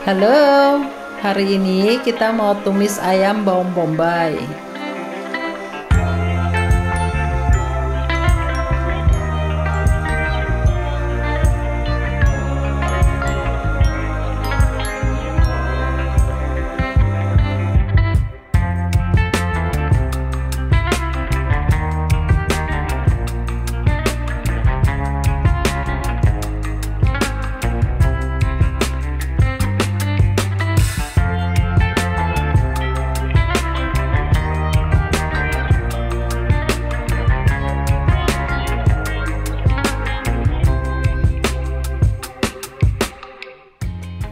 Halo, hari ini kita mau tumis ayam bawang bombay.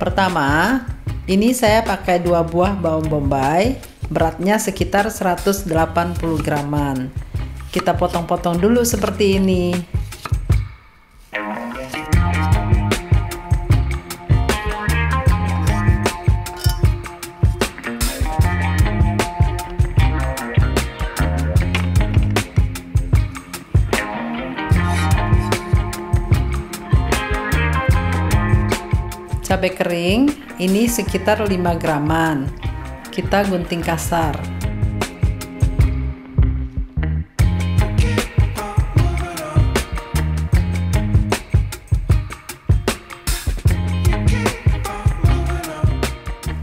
Pertama, ini saya pakai 2 buah bawang bombay, beratnya sekitar 180 graman. Kita potong-potong dulu seperti ini. Cabai kering ini sekitar 5 graman. Kita gunting kasar.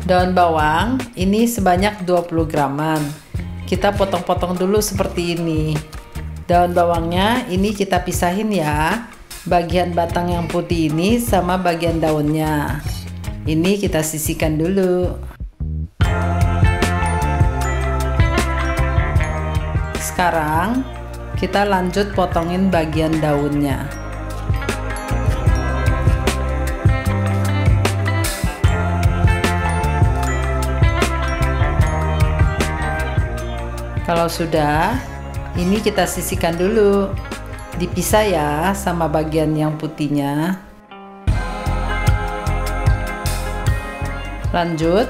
Daun bawang ini sebanyak 20 graman. Kita potong-potong dulu seperti ini. Daun bawangnya ini kita pisahin ya. Bagian batang yang putih ini sama bagian daunnya. Ini kita sisihkan dulu. Sekarang kita lanjut potongin bagian daunnya. Kalau sudah, ini kita sisihkan dulu. Dipisah ya sama bagian yang putihnya. Lanjut,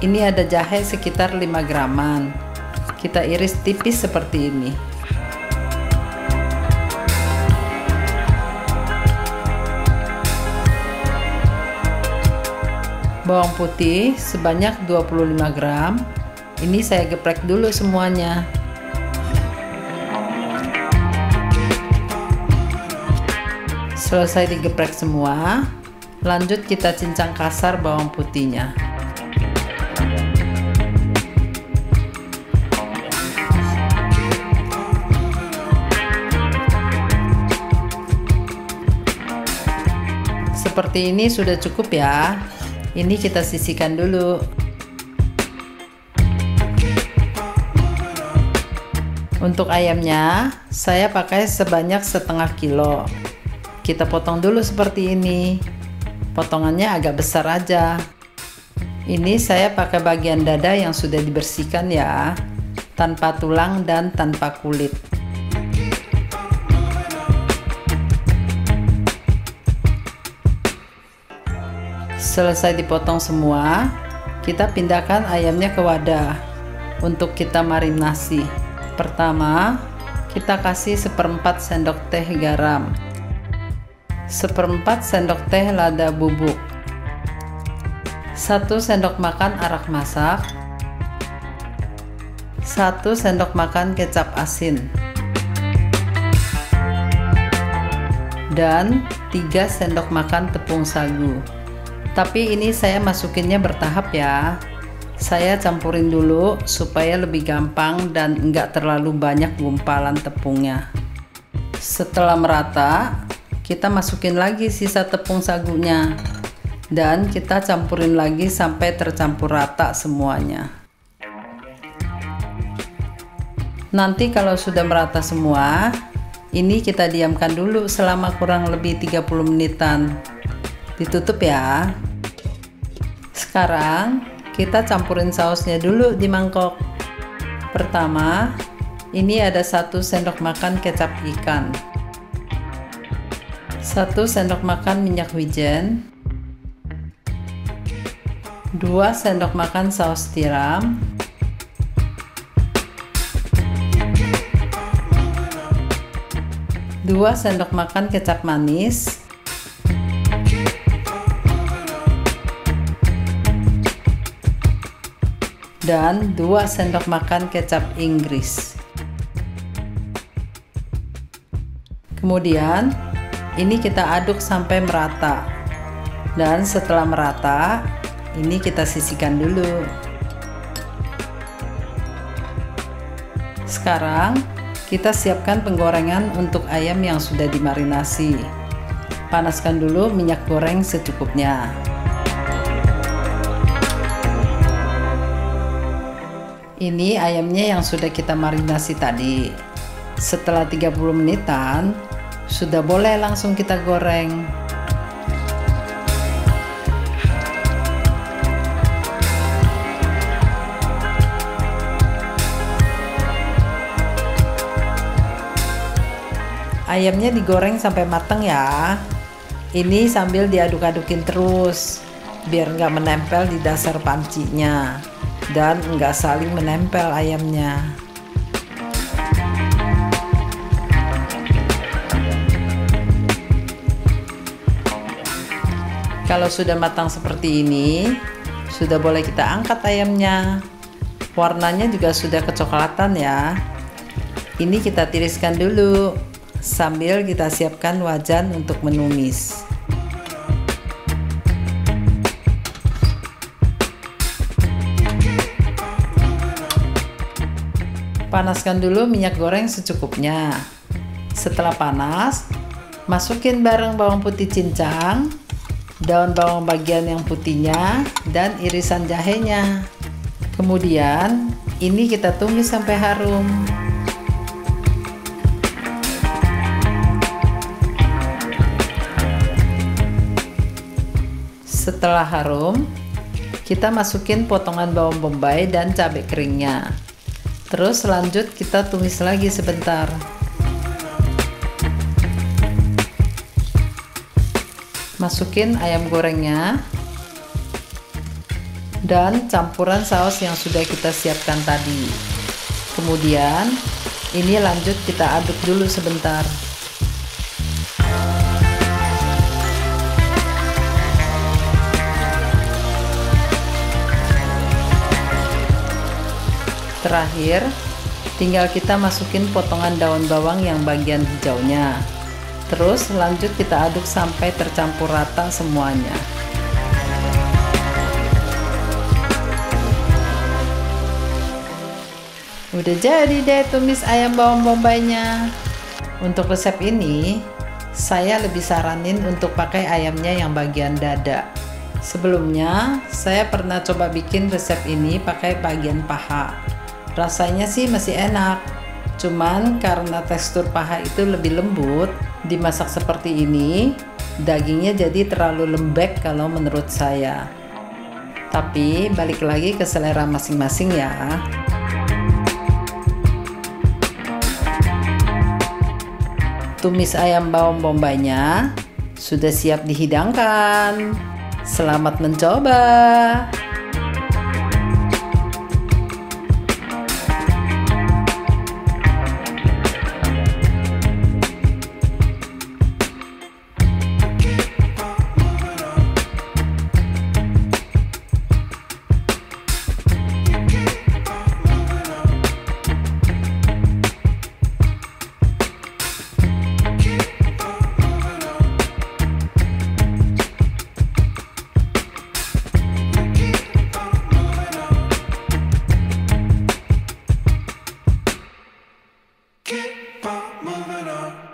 ini ada jahe sekitar 5 graman. Kita iris tipis seperti ini. Bawang putih sebanyak 25 gram. Ini saya geprek dulu semuanya. Selesai digeprek semua, lanjut kita cincang kasar bawang putihnya. Seperti ini sudah cukup ya. Ini kita sisihkan dulu. Untuk ayamnya, saya pakai sebanyak setengah kilo. Kita potong dulu seperti ini. Potongannya agak besar aja. Ini saya pakai bagian dada yang sudah dibersihkan ya, tanpa tulang dan tanpa kulit. Selesai dipotong semua, kita pindahkan ayamnya ke wadah untuk kita marinasi. Pertama, kita kasih 1/4 sendok teh garam, 1/4 sendok teh lada bubuk, 1 sendok makan arak masak, 1 sendok makan kecap asin, dan 3 sendok makan tepung sagu. Tapi ini saya masukinnya bertahap ya. Saya campurin dulu supaya lebih gampang dan enggak terlalu banyak gumpalan tepungnya. Setelah merata, kita masukin lagi sisa tepung sagunya dan kita campurin lagi sampai tercampur rata semuanya. Nanti kalau sudah merata semua, ini kita diamkan dulu selama kurang lebih 30 menitan. Ditutup ya. Sekarang kita campurin sausnya dulu di mangkok. Pertama, ini ada 1 sendok makan kecap ikan, 1 sendok makan minyak wijen, 2 sendok makan saus tiram, 2 sendok makan kecap manis, dan 2 sendok makan kecap Inggris. Kemudian ini kita aduk sampai merata, dan setelah merata ini kita sisihkan dulu. Sekarang kita siapkan penggorengan untuk ayam yang sudah dimarinasi. Panaskan dulu minyak goreng secukupnya. Ini ayamnya yang sudah kita marinasi tadi. Setelah 30 menitan, sudah boleh langsung kita goreng. Ayamnya digoreng sampai matang ya. Ini sambil diaduk-adukin terus, biar nggak menempel di dasar pancinya dan nggak saling menempel ayamnya. Kalau sudah matang seperti ini, sudah boleh kita angkat ayamnya. Warnanya juga sudah kecoklatan ya. Ini kita tiriskan dulu sambil kita siapkan wajan untuk menumis. Panaskan dulu minyak goreng secukupnya. Setelah panas, masukin bareng bawang putih cincang, daun bawang bagian yang putihnya, dan irisan jahenya. Kemudian ini kita tumis sampai harum. Setelah harum, kita masukin potongan bawang bombay dan cabai keringnya. Terus lanjut kita tumis lagi sebentar. Masukin ayam gorengnya dan campuran saus yang sudah kita siapkan tadi. Kemudian ini lanjut kita aduk dulu sebentar. Terakhir, tinggal kita masukin potongan daun bawang yang bagian hijaunya. Terus lanjut kita aduk sampai tercampur rata semuanya. Udah jadi deh tumis ayam bawang bombaynya. Untuk resep ini, saya lebih saranin untuk pakai ayamnya yang bagian dada. Sebelumnya, saya pernah coba bikin resep ini pakai bagian paha. Rasanya sih masih enak, cuman karena tekstur paha itu lebih lembut, dimasak seperti ini, dagingnya jadi terlalu lembek kalau menurut saya. Tapi balik lagi ke selera masing-masing ya. Tumis ayam bawang bombaynya sudah siap dihidangkan. Selamat mencoba. Keep on moving on.